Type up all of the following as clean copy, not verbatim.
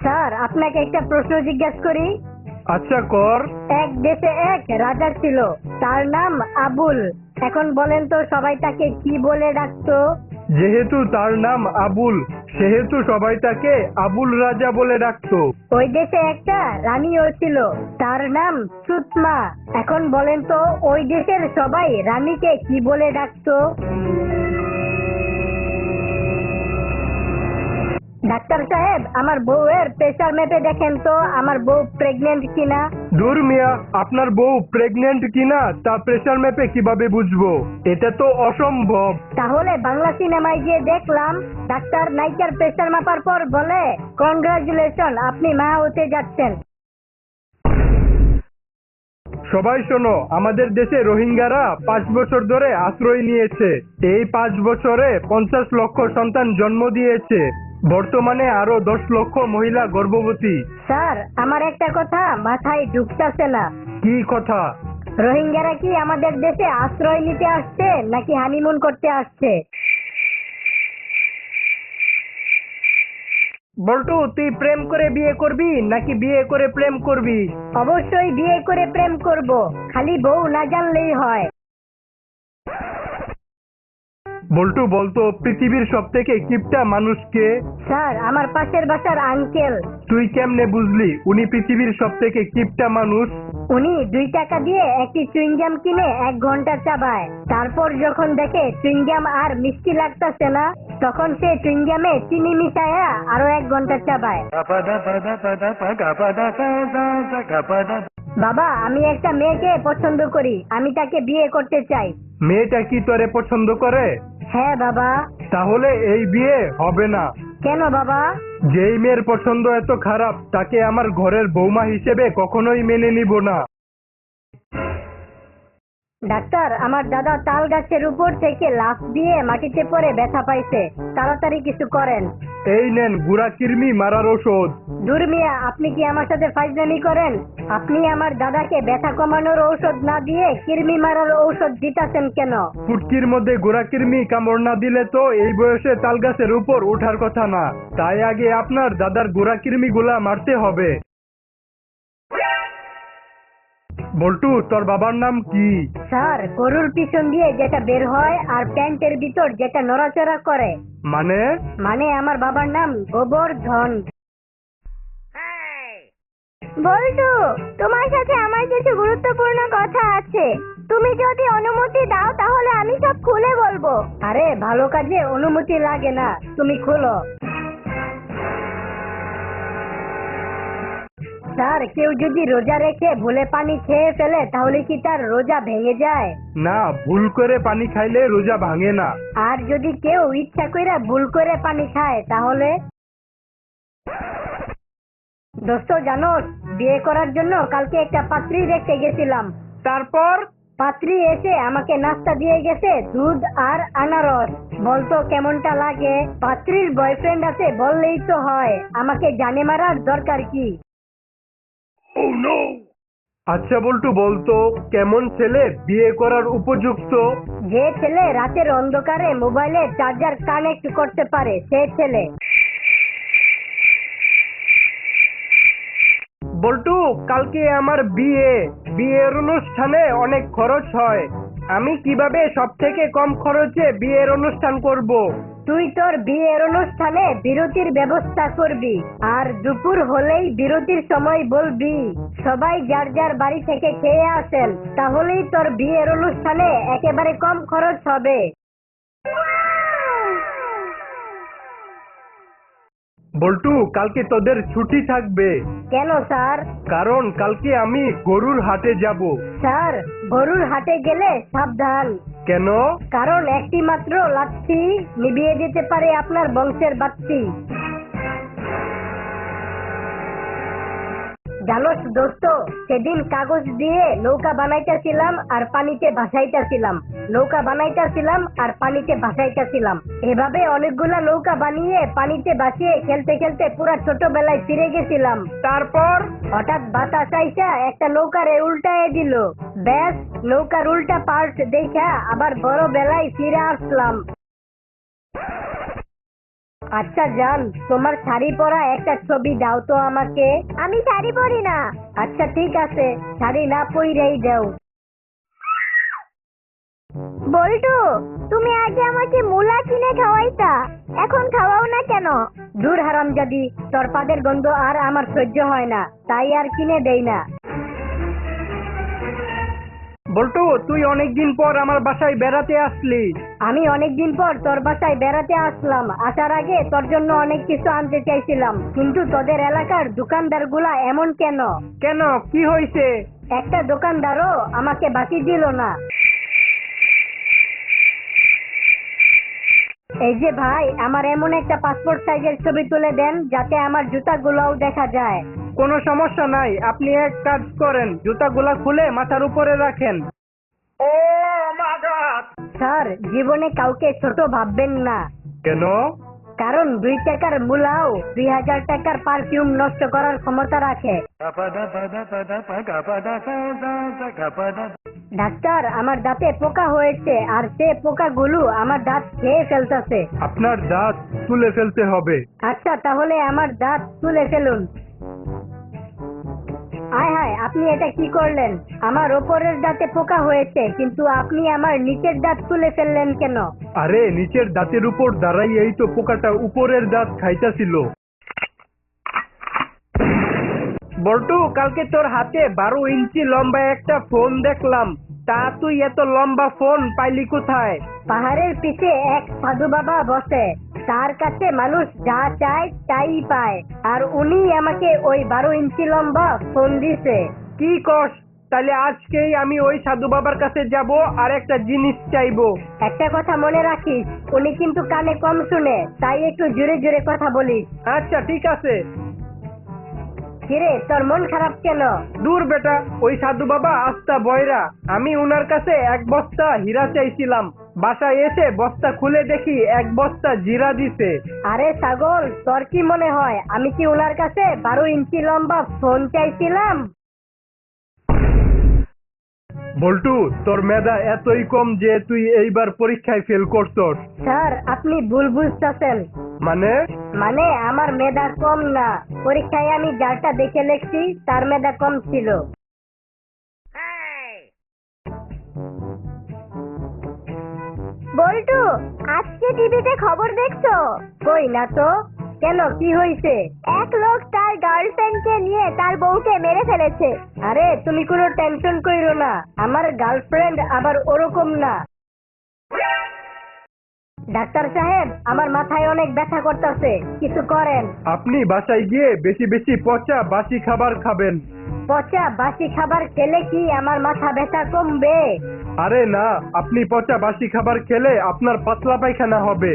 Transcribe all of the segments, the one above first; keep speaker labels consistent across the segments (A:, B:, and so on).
A: Sir, আপনাকে একটা প্রশ্ন জিজ্ঞাসা করি।
B: আচ্ছা কর।
A: এক দেশে এক রাজা ছিল, তার নাম আবুল। এখন বলেন তো সবাই তাকে কি বলে ডাকতো?
B: যেহেতু তার নাম আবুল, সেহেতু সবাই তাকে আবুল রাজা বলে ডাকতো।
A: ওই দেশে একটা রানীও ছিল, তার নাম সুতমা। এখন বলেন তো ওই দেশের সবাই রানীকে কি বলে ডাকতো? ডাক্তার সাহেব, আমার বউয়ের প্রেসার মেপে দেখেন তো আমার বউ প্রেগনেন্ট কিনা।
B: দূর মিয়া, আপনার বউ প্রেগনেন্ট কিনা তা প্রেসার মেপে কিভাবে বুঝবো? এটা তো অসম্ভব।
A: তাহলে বাংলা সিনেমায় গিয়ে দেখলাম ডাক্তার নায়িকার প্রেসার মাপার পর বলে, কংগ্রাচুলেশন, আপনি মা হতে যাচ্ছেন।
B: সবাই শোনো, আমাদের দেশে রোহিঙ্গারা 5 বছর ধরে আশ্রয় নিয়েছে। এই 5 বছরে 50 লক্ষ সন্তান জন্ম দিয়েছে। বর্তমানে আরো 10 লক্ষ মহিলা গর্ভবতী।
A: স্যার, আমার একটা কথা মাথায় ঢুকতেছে না।
B: কি কথা?
A: রোহিঙ্গারা কি আমাদের দেশে আশ্রয় নিতে আসছে নাকি হানিমুন করতে আসছে?
B: বল্টু, তুই প্রেম করে বিয়ে করবি নাকি বিয়ে করে প্রেম করবি?
A: অবশ্যই বিয়ে করে প্রেম করব, খালি বউ না জানলেই হয়।
B: বল্টু, বলতো পৃথিবীর সব থেকে কিপটা মানুষকে?
A: স্যার, আমার পাশের বাসার আঙ্কেল।
B: তুই কেমনে বুঝলি উনি পৃথিবীর সব থেকে কিপটা মানুষ?
A: উনি 2 টাকা দিয়ে একটি চুইংগাম কিনে 1 ঘন্টা চাবায়, তারপর যখন দেখে চুইংগাম আর মিষ্টি লাগতেছে না, তখন সে চুইংগামে চিনি মিশায়া আরো 1 ঘন্টা চাবায়। বাবা, আমি একটা মেয়েকে পছন্দ করি, আমি তাকে বিয়ে করতে চাই।
B: মেয়েটা কি তোরে পছন্দ করে?
A: হ্যাঁ বাবা।
B: তাহলে এই বিয়ে হবে না।
A: কেন বাবা?
B: যেই মেয়ের পছন্দ এত খারাপ, তাকে আমার ঘরের বৌমা হিসেবে কখনোই মেনে নিব না।
A: ডাক্তার, আমার দাদা তাল গাছের উপর থেকে লাফ দিয়ে মাটিতে পড়ে ব্যথা পাইছে, তাড়াতাড়ি কিছু করেন।
B: এই নেন গুড়া কৃমি মারার ওষুধ।
A: দূর মিয়া, আপনি কি আমার সাথে ফাইজলামি করেন? আপনি আমার দাদাকে ব্যথা কমানোর ঔষধ না দিয়ে কৃমি মারার ঔষধ দিতেছেন কেন?
B: ফুটকির মধ্যে গুড়া কৃমি কামড় না দিলে তো এই বয়সে তাল গাছের উপর ওঠার কথা না। তাই আগে আপনার দাদার গুড়া কৃমি গুলা মারতে হবে। বল্টু, তোর বাবার নাম কি?
A: স্যার, গরুর পিছন দিয়ে যেটা বের হয় আর প্যান্টের ভিতর যেটা নড়াচড়া করে।
B: মানে
A: আমার বাবার নাম গোবর্ধন। বল্টু, তোমার সাথে আমার কিছু গুরুত্বপূর্ণ কথা আছে। তুমি যদি অনুমতি দাও তাহলে আমি সব খুলে বলবো। আরে, ভালো কাজে অনুমতি লাগে না, তুমি খুলো। স্যার, কেউ যদি রোজা রেখে ভুলে পানি খেয়ে ফেলে তাহলে কি তার রোজা ভেঙে যায়?
B: না, ভুল করে পানি খাইলে রোজা ভাঙে না।
A: আর যদি কেউ ইচ্ছা কইরা ভুল করে পানি খায় তাহলে? দোস্ত জানোস, বিয়ে করার জন্য কালকে একটা পাত্রী দেখতে গেছিলাম।
B: তারপর?
A: পাত্রী এসে আমাকে নাস্তা দিয়ে গেছে দুধ আর আনারস। বলতো কেমনটা লাগে? পাত্রীর বয়ফ্রেন্ড আছে বললেই তো হয়, আমাকে জানে মারার দরকার কি?
B: আচ্ছা বল্টু, বলতো কেমন ছেলে বিয়ে করার উপযুক্ত?
A: যে ছেলে রাতের অন্ধকারে মোবাইলে চার্জার কানেক্ট করতে পারে সে ছেলে।
B: বল্টু, কালকে আমার বিয়ের অনুষ্ঠানে অনেক খরচ হয়। আমি কিভাবে সব থেকে কম খরচে বিয়ের অনুষ্ঠান করব?
A: তুই তোর বিয়ের অনুষ্ঠানে বিরতির ব্যবস্থা করবি, আর দুপুর হলেই বিরতির সময় বলবি সবাই যার যার বাড়ি থেকে খেয়ে আসেন, তাহলেই তোর বিয়ের অনুষ্ঠানে একেবারে কম খরচ হবে।
B: বল্টু, কালকে তোদের ছুটি থাকবে।
A: কেন স্যার?
B: কারণ কালকে আমি গরুর হাটে যাব।
A: স্যার, গরুর হাটে গেলে সাবধান।
B: কেন?
A: কারণ একটি মাত্র লাঠি নিভিয়ে যেতে পারে আপনার বংশের বাতি। জানোস দোস্ত, সেদিন কাগজ দিয়ে নৌকা বানাইতেছিলাম আর পানিতে ভাসাইতেছিলাম। এভাবে অনেকগুলা নৌকা বানিয়ে পানিতে ভাসিয়ে খেলতে খেলতে পুরা ছোটবেলায় ফিরে গেছিলাম।
B: তারপর?
A: হঠাৎ বাতাস আইসা একটা নৌকারে উল্টায় দিল। ব্যাস, নৌকার উল্টা পার্ট দেখা আবার বড় বেলায় ফিরে আসলাম। আচ্ছা জান, তোমার শাড়ি পরা একটা ছবি দাও তো আমাকে।
C: আমি শাড়ি পরি না।
A: আচ্ছা ঠিক আছে, শাড়ি না পইরাই দাও।
C: বল্টু, তুমি আগে আমাকে মুলা কিনে খাওয়াইতা, এখন খাওয়াও না কেন?
A: দূর হারামজাদি, তোর পাদের গন্ধ আর আমার সহ্য হয় না, তাই আর কিনে দেই না।
B: বল্টু, তুই অনেকদিন পর আমার বাসায় বেড়াতে আসলি।
A: আমি অনেকদিন পর তোর বাসায় বেড়াতে আসলাম। আসার আগে তোর জন্য অনেক কিছু আনতে চাইছিলাম, কিন্তু তোদের এলাকার দোকানদারগুলা এমন কেন?
B: কেন, কি হয়েছে?
A: একটা দোকানদারও আমাকে বাকি দিল না। এই যে ভাই, আমার এমন একটা পাসপোর্ট সাইজের ছবি তুলে দেন যাতে আমার জুতাগুলোও দেখা যায়।
B: কোনো সমস্যা নাই, আপনি এক কাজ করেন, জুতাগুলা খুলে মাথার উপরে রাখেন। ও মা গড!
A: স্যার, জীবনে কাউকে ছোট ভাববেন না,
B: কেন?
A: কারণ 2 টাকার মূলাও 2000 টাকার পারফিউম নষ্ট করার ক্ষমতা রাখে। ডাক্তার, আমার দাঁতে পোকা হয়েছে, আর সে পোকাগুলো আমার দাঁত খেয়ে ফেলতেছে।
B: আপনার দাঁত তুলে ফেলতে হবে।
A: আচ্ছা, তাহলে আমার দাঁত তুলে ফেলুন। আয় হায়, আপনি এটা কি করলেন? আমার ওপরের দাঁতে পোকা হয়েছে, কিন্তু আপনি আমার নিচের দাঁত তুলে ফেললেন কেন?
B: আরে, নিচের দাঁতের উপর দাঁড়াইয়েই তো পোকাটা উপরের দাঁত খাইতেছিল। বল্টু, কালকে তোর হাতে 12 ইঞ্চি লম্বা একটা ফোন দেখলাম, তা তুই এত লম্বা ফোন পাইলি কোথায়?
A: পাহাড়ের পিছে এক সাধু বাবা বসে, তার কাছে মানুষ যা চায় তাই পায়, আর উনি আমাকে ওই 12 ইঞ্চি লম্বা ফোন দিছে।
B: কি কস? তাহলে আজকেই আমি ওই সাধু বাবার কাছে যাব আর একটা জিনিস চাইবো।
A: একটা কথা মনে রাখিস, উনি কিন্তু কানে কম শুনে, তাই একটু জোরে জোরে কথা বলিস।
B: আচ্ছা ঠিক আছে।
A: কিরে, তোর মন খারাপ কেন?
B: দূর বেটা, ওই সাধু বাবা আস্তা বয়রা। আমি উনার কাছে 1 বস্তা হীরা চাইছিলাম, বাসায় এসে বস্তা খুলে দেখি 1 বস্তা জিরা দিছে।
A: আরে ছাগল, তোর কি মনে হয় আমি কি ওনার কাছে 12 ইঞ্চি লম্বা ফোন চাইছিলাম?
B: বল্টু, তোর মেধা এতই কম যে তুই এইবার পরীক্ষায় ফেল করছস।
A: স্যার, আপনি ভুল বুঝতেছেন।
B: মানে
A: আমার মেধা কম না, পরীক্ষায় আমি যারটা দেখে লিখছি তার মেধা কম ছিল।
C: বল্টু, আজকে টিভিতে খবর দেখছো?
A: কই না তো। কেন, কি হয়েছে?
C: এক লোক তার গার্লফ্রেন্ডকে নিয়ে তার বউকে মেরে ফেলেছে।
A: আরে, তুমি কোনো টেনশন কইরো না, আমার গার্লফ্রেন্ড আবার ওরকম না। ডাক্তার সাহেব, আমার মাথায় অনেক ব্যথা করতেছে, কিছু করেন।
B: আপনি বাসায় গিয়ে বেশি বেশি পচা বাসি খাবার খাবেন।
A: পচা বাসি খাবার খেলে কি আমার মাথা ব্যথা কমবে?
B: আরে না, আপনি পচা বাসি খাবার খেলে আপনার পাতলা পায়খানা হবে,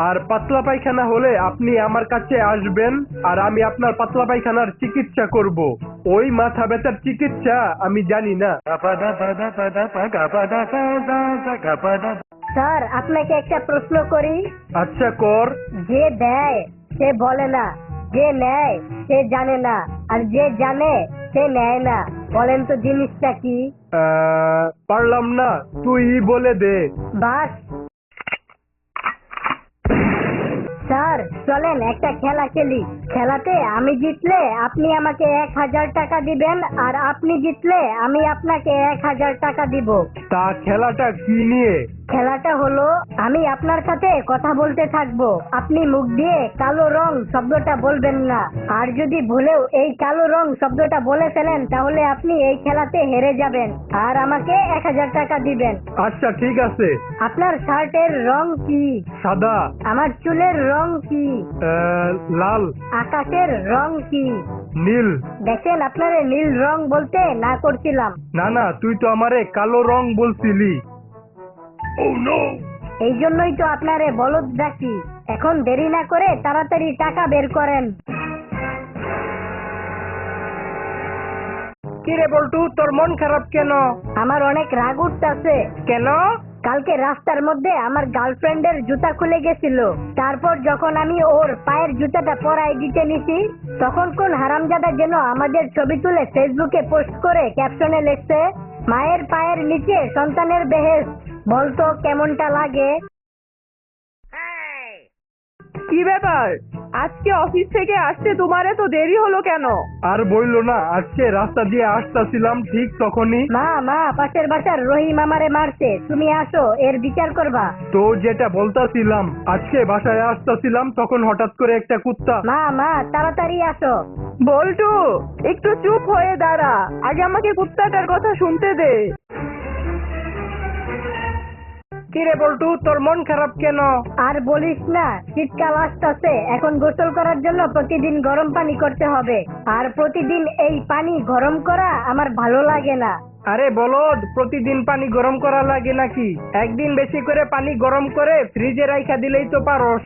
B: আর পাতলা পায়খানা হলে আপনি আমার কাছে আসবেন, আর আমি আপনার পাতলা পায়খানার চিকিৎসা করব। ওই মাথা ব্যথার চিকিৎসা আমি জানি না।
A: স্যার, আপনাকে একটা প্রশ্ন করি।
B: আচ্ছা কর।
A: যে দেয় সে বলে না, যে নেয় সে জানে না, আর যে জানে সে নেয় না। বলেন তো জিনিসটা কি?
B: পারলাম না, তুই বলে দে।
A: বাস। স্যার, চলেন একটা খেলা খেলি। খেলাতে আমি জিতলে আপনি আমাকে 1000 টাকা দিবেন, আর আপনি জিতলে আমি আপনাকে 1000 টাকা দিব।
B: তা খেলাটা কি নিয়ে?
A: খেলাটা হলো, আমি আপনার সাথে কথা বলতে থাকবো, আপনি মুখ দিয়ে কালো রং শব্দটা বলবেন না, আর যদি ভুলেও এই কালো রং শব্দটা বলে ফেলেন তাহলে আপনি এই খেলাতে হেরে যাবেন, আর আমাকে 1000 টাকা দিবেন।
B: আচ্ছা ঠিক আছে।
A: আপনার শার্টের রং কি?
B: সাদা।
A: আমার চুলের রং কি?
B: লাল।
A: আকাশের রং কি?
B: নীল।
A: দেখেন, আপনারে নীল রং বলতে না করছিলাম।
B: না না, তুই তো আমারে কালো রং বলছিলি।
A: এই জন্যই তো আপনারে বলদ ডাকি। এখন দেরি না করে তাড়াতাড়ি টাকা বের করেন।
B: কিরে বল্টু, তোর মন খারাপ কেন?
A: আমার অনেক রাগ উঠতাছে।
B: কেন?
A: কালকে রাস্তার মধ্যে আমার গার্লফ্রেন্ডের জুতা খুলে গেছিল, তারপর যখন আমি ওর পায়ের জুতাটা পরাই দিতে নিছি, তখন কোন হারামজাদা যেন আমাদের ছবি তুলে ফেসবুকে পোস্ট করে ক্যাপশনে লিখছে, মায়ের পায়ের নিচে সন্তানের বেহেশত। বলতো কেমনটা লাগে?
D: কি ব্যাপার, আজকে অফিস থেকে আসতে তোমার এত দেরি হলো কেন?
B: আর বইলো না, আজকে রাস্তা দিয়ে আসতেছিলাম, ঠিক তখনই
A: মা মা পাশের বাসার রহিম আমারে মারছে, তুমি আসো এর বিচার করবা।
B: তো যেটা বলতাছিলাম, আজকে বাসায় আসতেছিলাম, তখন হঠাৎ করে একটা কুত্তা।
A: মা মা তাড়াতাড়ি আসো।
D: বল্টু, একটু চুপ হয়ে দাঁড়া, আগে আমাকে কুত্তাটার কথা শুনতে দে।
B: কিরে বল্টু, তোর মন খারাপ কেন?
A: আর বলিস না, শীতকাল আসতেছে, এখন গোসল করার জন্য প্রতিদিন গরম পানি করতে হবে, আর প্রতিদিন এই পানি গরম করা আমার ভালো লাগে না।
B: আরে বলদ, প্রতিদিন পানি গরম করা লাগে নাকি? একদিন বেশি করে পানি গরম করে ফ্রিজে রাইখা দিলেই তো পারস।